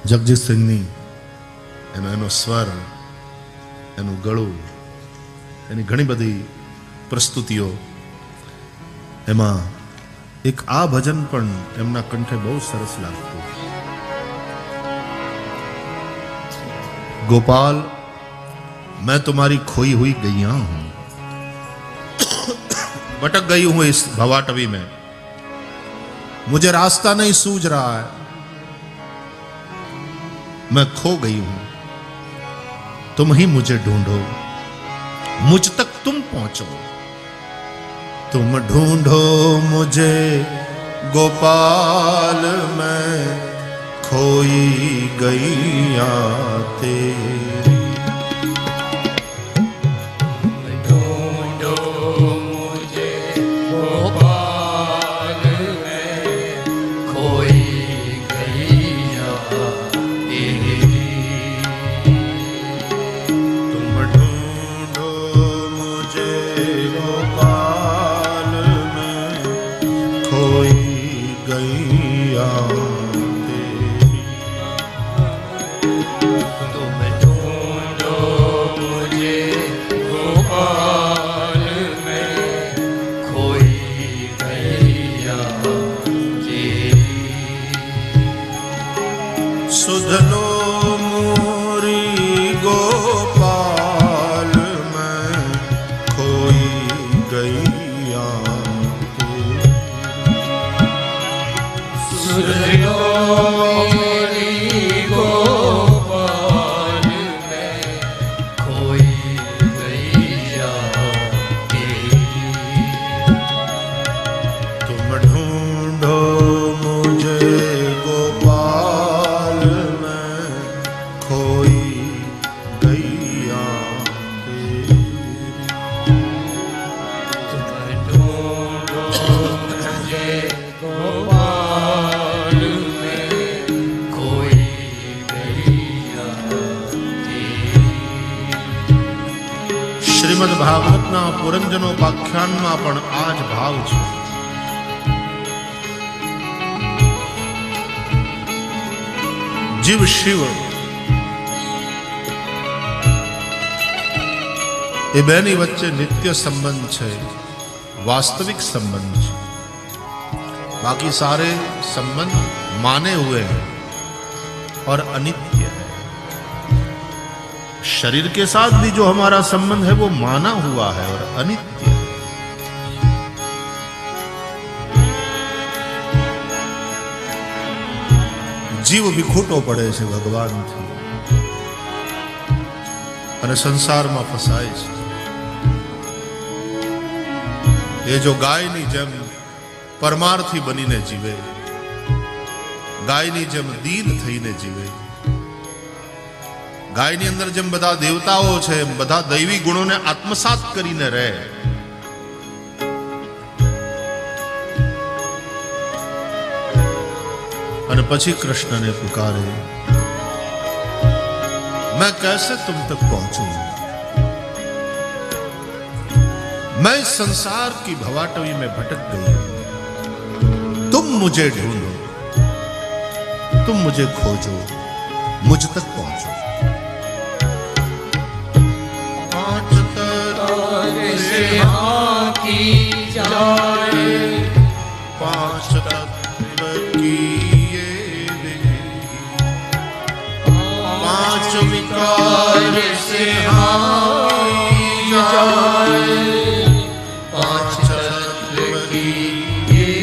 જગજીત સિંહની એનો સ્વર, એનું ગળું, એની ઘણી બધી પ્રસ્તુતિઓ, એમાં એક આ ભજન પણ એમના કંઠે બહુ સરસ લાગતું. गोपाल मैं तुम्हारी खोई हुई गैया हूं, भटक गई हूं इस भवाटवी में, मुझे रास्ता नहीं सूझ रहा है, मैं खो गई हूं, तुम ही मुझे ढूंढो, मुझ तक तुम पहुंचो, तुम ढूंढो मुझे गोपाल मैं खोई गैया तेरी. ढूंढो मुझे गोपाल में खोई गैया तेरी. तुम ढूंढो मुझे गोपाल में खोई गैया तेरी. तुम ढूंढो मुझे गोपाल में खोई गैया तेरी. सुध लो मोरी गोपाल में खोई गैया तेरी. सुध लो मेरी गोपाल में खोई गैया तेरी. तुम ढूंढो मुझे गोपाल में खोई गैया तेरी. तुम ढूंढो मुझे गोपाल में खोई गैया तेरी. શ્રીમદ ભાગવતના પુરંજનોપાખ્યાનમાં પણ આ જ ભાવ છે. જીવ શિવ એ બેની વચ્ચે નિત્ય સંબંધ છે, वास्तविक संबंध है. बाकी सारे संबंध माने हुए हैं और अनित्य है. शरीर के साथ भी जो हमारा संबंध है वो माना हुआ है और अनित्य है. जीव विखूटो पड़े છે ભગવાનથી અને સંસારમાં ફસાય છે. એ જો ગાયની જેમ પરમાર્થી બનીને જીવે, ગાયની જેમ દીન થઈને જીવે, ગાયની અંદર જેમ બધા દેવતાઓ છે એમ બધા દૈવી ગુણોને આત્મસાત કરીને રહે, અને પછી कृष्ण ने पुकारे, मैं कैसे तुम तक पहुंचूं, मैं इस संसार की भवाटवी में भटक गई, तुम मुझे ढूंढो, तुम मुझे खोजो, मुझ तक पहुंचो. पांच तारे से आँखी जाए, पांच तत्व की पांच विकार से आँखी जाए, पांच तत्व की ये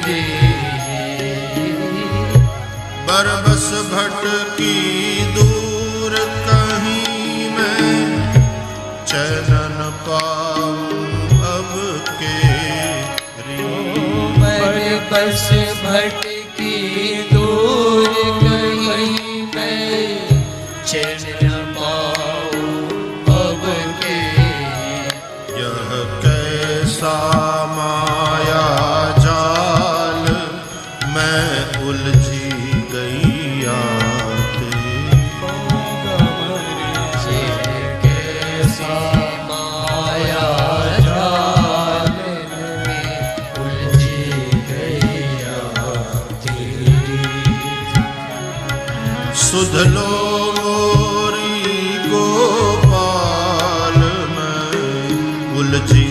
देही. बरबस भटकी दूर कहीं मैं चैन न पाऊं अब के बस भटकी दूर कहीं मैं चैन न पाऊं अब के. यह कैसा माया जाल मैं उलझी गैया तेरी. कैसा माया जाल में उलझी गैया तेरी. सुध लो मोरी गोपाल मैं उलझी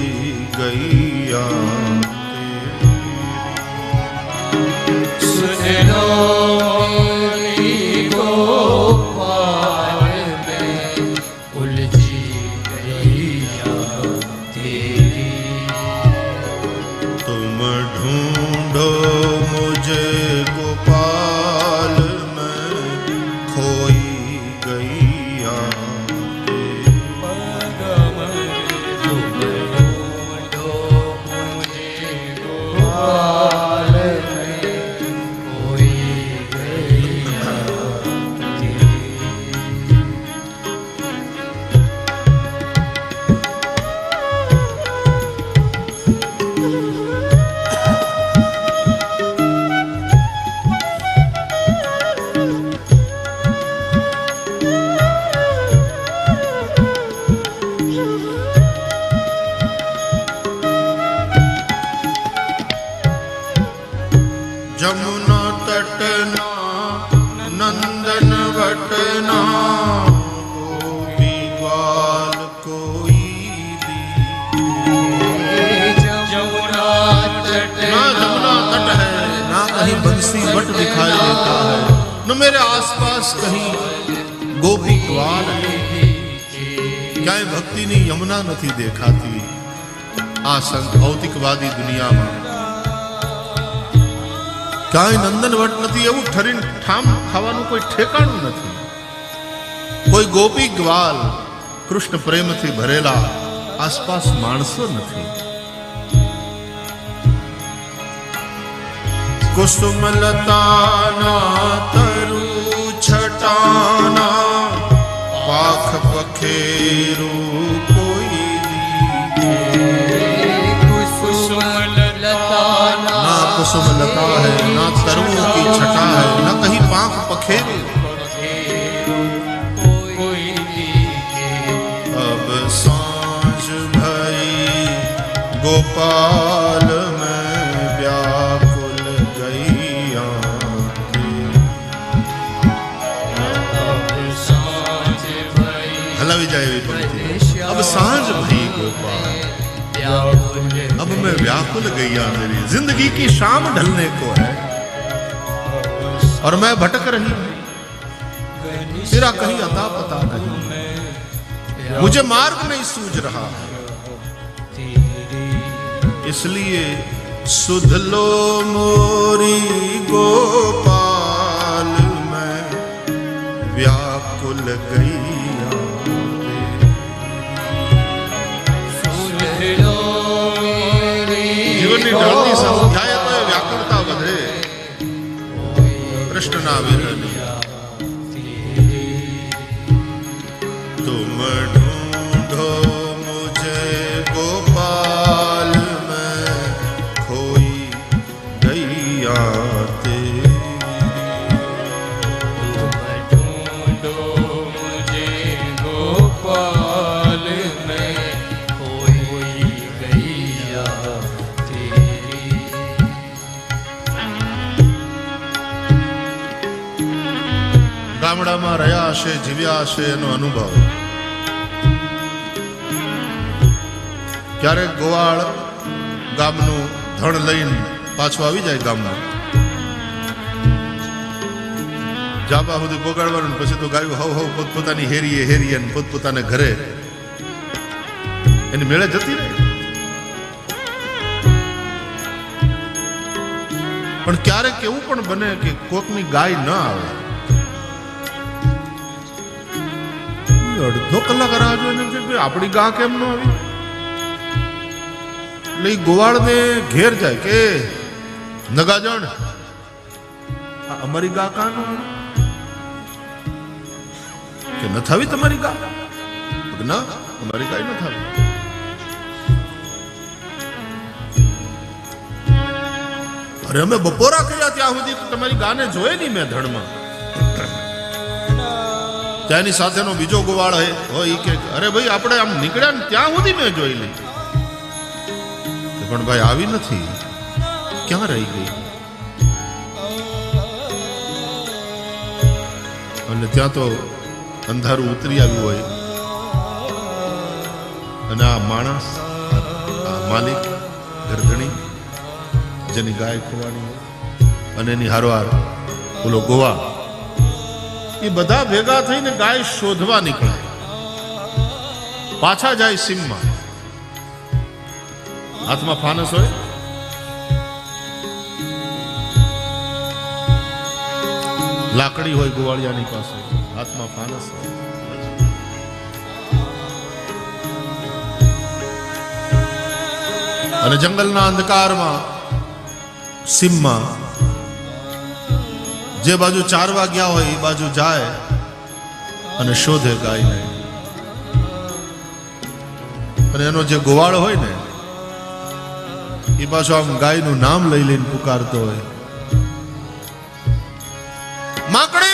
गैया सुध लो मोरी गोपाल मैं उलझी गैया तेरी। तुम ढूंढो मुझे गोपाल मैं खोई गैया जमुना तटना नंदन वटना गोपी ग्वाल कोई जमुना तट ना जमुना तट है ना कहीं बंसी वट दिखाई देता है न मेरे आसपास कहीं गोपी ग्वाल है क्या भक्ति ने यमुना नहीं देखाती आ संत भौतिकवादी दुनिया में ક્યાંય નંદનવટ નથી એવું ઠરીને ઠામ ખાવાનું કોઈ ઠેકાણું નથી કોઈ ગોપી ગ્વાલ કૃષ્ણ પ્રેમથી ભરેલા આસપાસ માણસો નથી કુસુમલતાના તરુ છટાના પાખ પખેરું કોઈ ना कुसुम लता है ना तरुओं की छटा है न कहीं पांख पखेरू अब सांझ भई गोपाल में व्याकुल गैया हलावी जाए अब सांझ भई गोपाल अब मैं व्याकुल गैया मेरी जिंदगी की शाम ढलने को है और मैं भटक रही हूं तेरा कहीं अता पता नहीं मुझे मार्ग नहीं सूझ रहा है इसलिए सुध लो मोरी गोपाल मैं व्याकुल गैया जीवनની ઢળતી સમજાય તો વ્યાકુળતા વધે કૃષ્ણના વિરહની तुम ढूंढो मुझे गोपाल मैं खोई गैया तेरी तुम ढूंढो मुझे गोपाल मैं खोई गैया तेरी। ગામડામાં રહ્યા હશે જીવ્યા હશે એનો અનુભવ ક્યારેક ગોવાળ ગામનું ધણ લઈને પાછો આવી જાય ગામમાં જાબા સુધી પોગાડવાનું પછી તો ગાયું હવ હવ પોતપોતાની હેરીએ હેરીએ પોતપોતાને ઘરે એની મેળે જતી રહે પણ ક્યારેક એવું પણ બને કે કોકની ગાય ન આવે અડધો કલાક રાહ જોઈને આપણી ગા કેમ ન આવી એટલે ગોવાળને ઘેર જાય કે નગાજણ અમારી ગા કાં ન આવી કે ન થાવી તમારી ગા ના અમારી ગાય ન થાવી અરે અમે બપોરા કર્યા ત્યાં સુધી તમારી ગાને જોયે નહીં મેં ધણમાં ત્યાંની સાથેનો બીજો ગોવાળ હોય કે અરે ભાઈ આપણે આમ નીકળ્યા ને ત્યાં સુધી મેં જોઈ લઈ પણ ભાઈ આવી નથી ક્યાં રહી ગઈ અને ત્યાં તો અંધારું ઉતરી આવ્યું હોય અને આ માણસ, આ માલિક, ગરધણી જેની ગાય ખોવાની હોય અને એની હારવાર ઓલો ગોવા, એ બધા ભેગા થઈને ગાય શોધવા નીકળે. પાછા જાય સીમમાં, હાથમાં ફાનસ હોય, લાકડી હોય ગોવાળિયાની પાસે, હાથમાં ફાનસ હોય. અને જંગલના અંધકારમાં સીમમાં જે બાજુ ચારવા ગયા હોય એ બાજુ જાય અને શોધે ગાયને. અને એનો જે ગોવાળ હોય ને એ પાછો આમ ગાયનું નામ લઈ લઈને પુકારતો હોય, માકડી.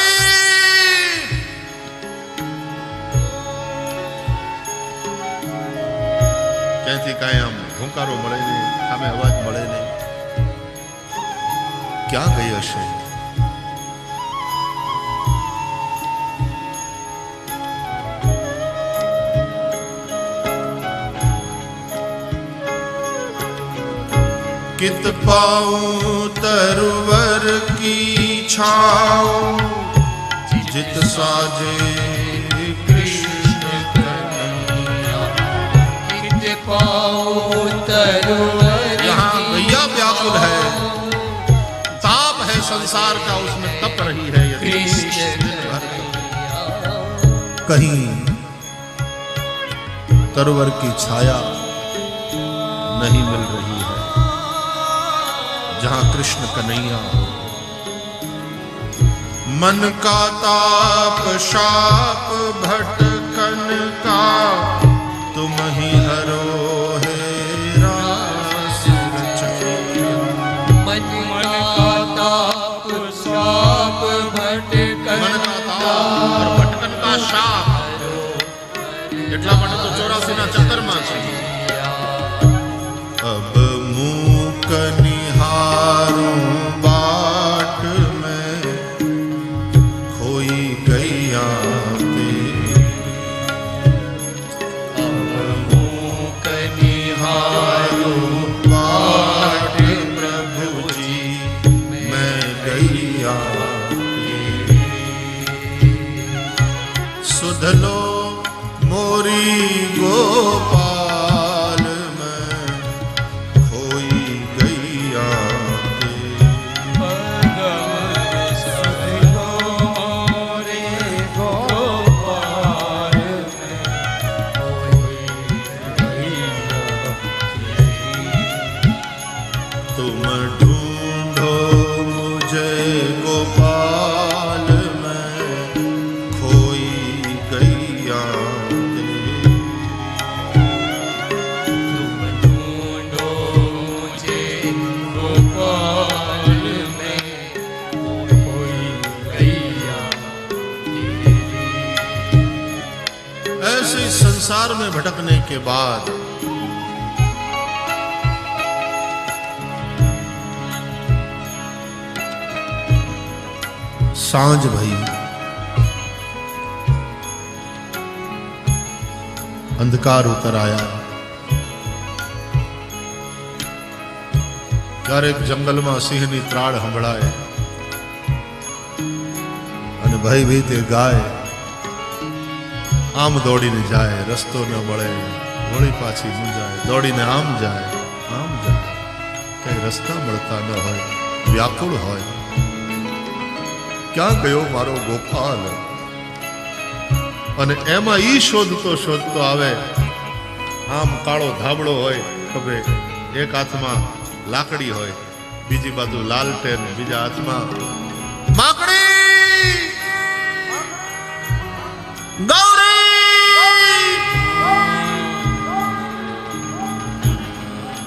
ક્યાંથી કાંઈ આમ હુંકારો મળે નહીં, સામે અવાજ મળે નહીં. ક્યાં ગઈ હશે? कित पाऊं तरवर की छाओ, जित साजे कृष्ण कन्हैया. कित पाऊं तरवर. यहाँ गैया व्याकुल है, ताप है संसार का, उसमें तप रही है कहीं तरवर की छाया नहीं मिल रही है जहां कृष्ण कन्हैया हो. मन का ताप शाप भटकन का, तुम ही हरो है रास रचैया. मन का ताप शाप भटकन. मन का ताप और भटकन का शाप, એટલા માટે તો 84 ના ચક્કરમાં છે. अब मूक निहारूं बाट में, खोई गैया तेरी. अब मूक निहारूं बाट प्रभु जी मैं गैया तेरी. सुध लो मोरी गोपाल में, खोई गैया तेरी. भगवान सुनो मोरे गोपाल में, खोई गैया तेरी. तुम ढूंढो मुझे गोपाल में, खोई गैया तेरी. तुम ढूंढो मुझे गोपाल में, खोई गैया तेरी. ऐसे संसार में भटकने के बाद सांझ भई, अंधकार उतर आया. ક્યારેક જંગલમાં સિંહની ત્રાળ સંભળાય અને ભયભીત એ ગાય આમ દોડીને જાય, રસ્તો ન મળે, વળી પાછી મૂંઝાય, દોડીને આમ જાય, કઈ રસ્તા મળતા ન હોય, વ્યાકુળ હોય, ક્યાં ગયો મારો ગોપાલ. અને એમાં ઈ શોધતો શોધતો આવે, આમ કાળો ધાબળો હોય ખભે, એક હાથમાં લાકડી હોય, બીજી બાજુ લાલટેન, બીજા હાથમાં માકડી, ગૌરી,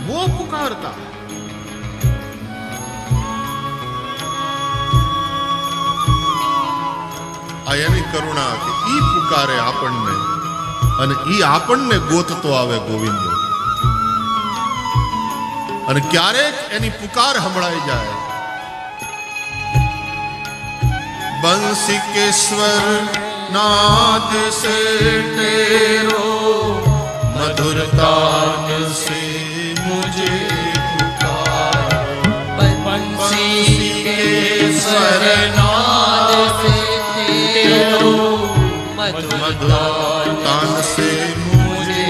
वो पुकारता. આ એની કરુણા કે ઈ પુકારે આપણને અને ઈ આપણને ગોતતો આવે ગોવિંદ. અને ક્યારેક એની પુકાર સંભળાઈ જાય, बंसी के स्वर नाद से तेरो मधुर तान से मुझे पुकारो। बंसी के स्वर नाद से तेरो मधुर तान से मुझे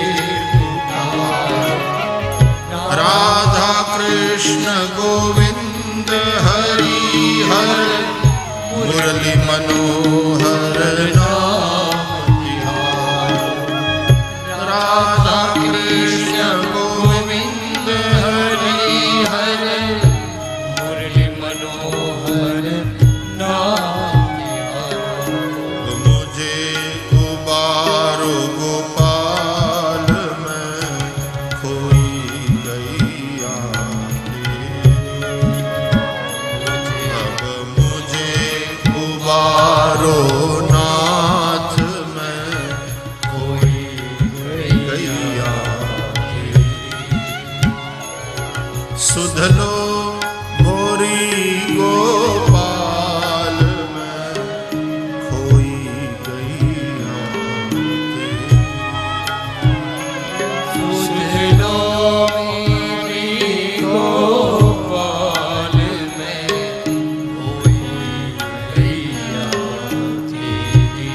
पुकारो। राधा कृष्ण गोविंद हरि हर मुरली मनोहर नाम तिहारो। राधा कृष्ण गोविंद हरि हर मुरली मनोहर नाम तिहारो। मुझे उबारो गोपाल मैं खोई गैया तेरी। अब मुझे उबारो नाथ मैं खोई गैया तेरी। सुध लो मोरी गोपाल मैं खोई गैया तेरी। सुध लो मेरी गोपाल में खोई गैया तेरी।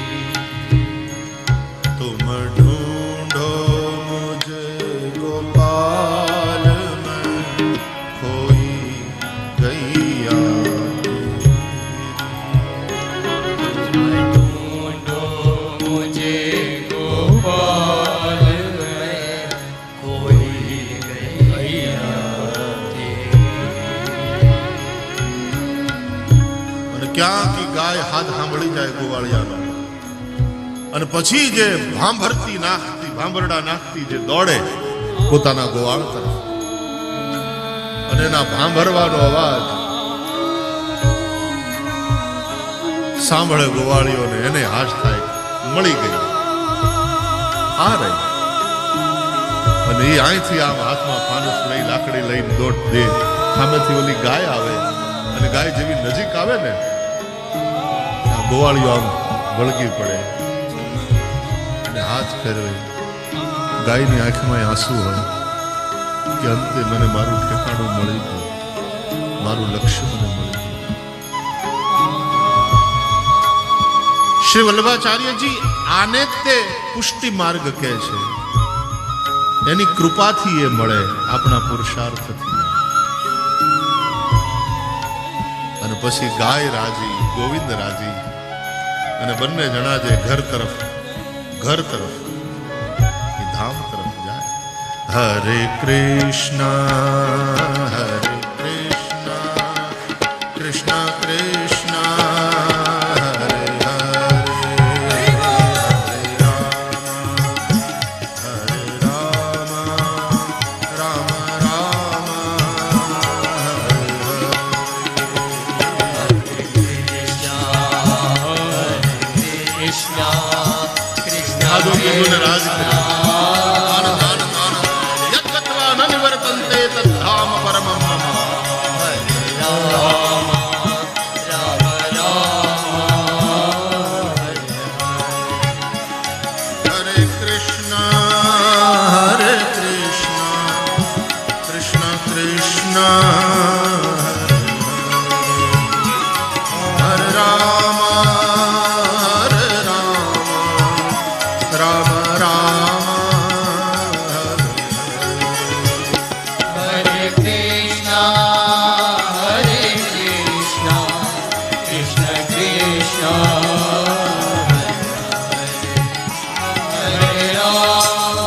तुम ढूंढो मुझे गोपाल मैं खोई गैया तेरी। ढूंढो मुझे गोपाल में खोई गैया तेरी। અને ક્યાં કી ગાય હાથ સાંભળી જાય ગોવાળિયાનો અને પછી જે ભાંભરતી નાખતી ભાંભરડા નાખતી જે દોડે પોતાના ગોવાળ તરફ અને એના ભાંભરવાનો અવાજ સાંભળે ગોવાળીઓને એને હાશ થાય મળી ગઈ આ રહી અને એ અહીંથી આમ હાથમાં ફાનસ લઈ લાકડી લઈને દોટ દે સામેથી ઓલી ગાય આવે અને ગાય જેવી નજીક આવે ને આ ગોવાળીઓ આમ વળગી પડે અને હાથ ફેરવે ગાયની આંખમાં આંસુ હોય કે અંતે મને મારું ઠેકાણું મળી ગયું મારું લક્ષ્ય મને મળી ગયું શ્રી વલ્લભાચાર્યજી આને તે પુષ્ટિ માર્ગ કહે છે એની કૃપાથી એ મળે આપણા પુરુષાર્થથી અને પછી ગાય રાજી ગોવિંદ રાજી અને બંને જણા જે ઘર તરફ એ ધામ તરફ જાય હરે કૃષ્ણ કૃષ્ણ કૃષ્ણ હરે હરે હરે રામ રામ રામ कृष्ण कृष्ण साधु के गुण राज आनंद आनंद आनंद यत्कत्वा न निवर्तन्ते तद्धाम परमं मम राम राम राम हरे कृष्ण कृष्ण कृष्ण हरे राम राम राम हरे कृष्ण कृष्ण कृष्ण हरे राम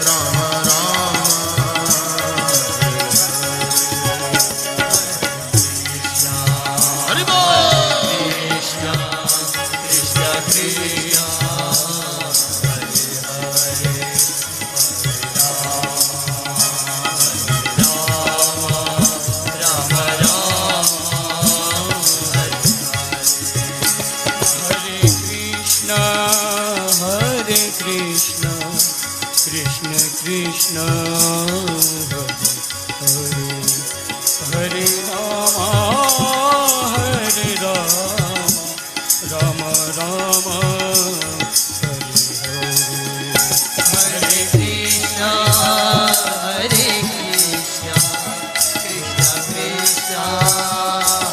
राम राम कृष्ण हरे राम राम हरे हरे कृष्ण हरे कृष्ण कृष्ण कृष्ण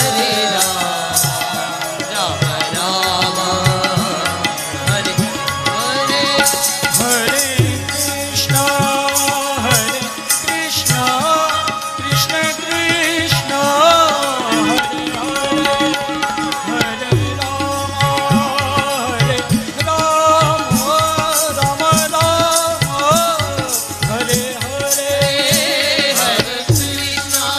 हरे राम हरे राम राम हरे हरे हरे कृष्ण कृष्ण कृष्ण कृष्ण हरे हरे राम राम राम हरे हरे हरे कृष्ण हरे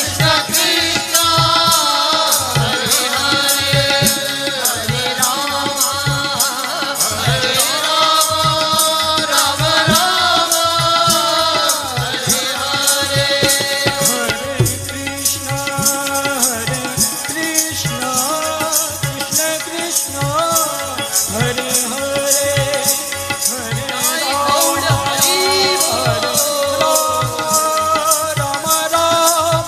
कृष्ण कृष्ण हरे हरे हरे राम राम राम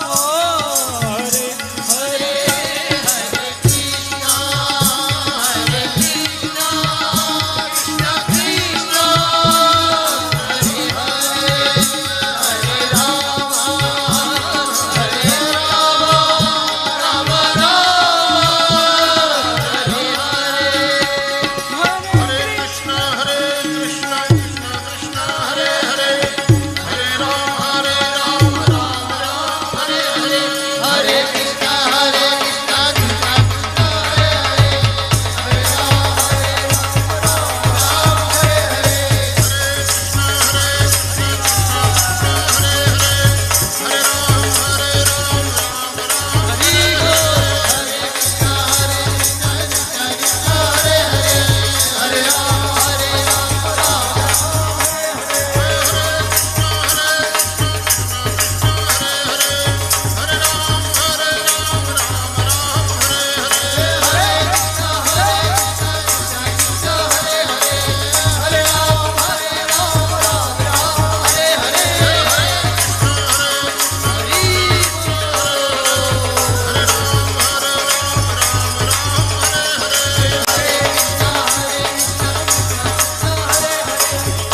हरे हरे हरे कृष्ण कृष्ण कृष्ण हरे हरे हरे राम राम हरे हरे हरे कृष्ण कृष्ण कृष्ण हरे हरे हरे राम राम राम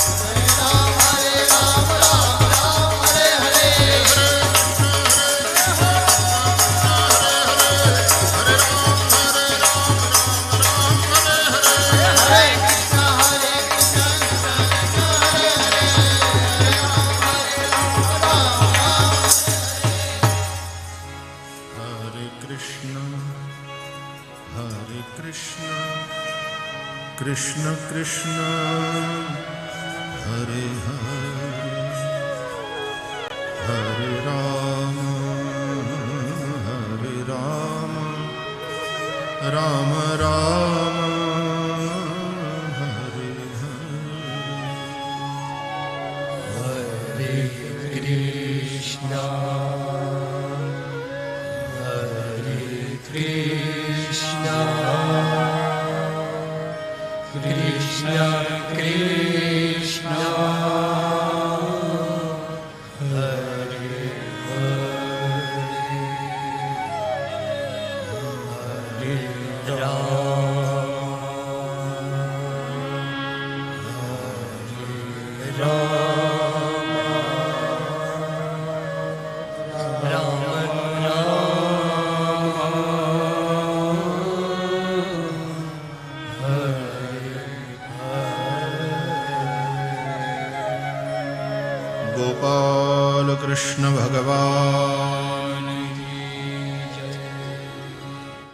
हरे हरे हरे कृष्ण कृष्ण कृष्ण हरे हरे हरे कृष्ण कृष्ण कृष्ण हरे हरे हरे राम राम राम हरे हरे कृष्ण कृष्ण कृष्ण कृष्ण हरे हरे गोपाल कृष्ण भगवान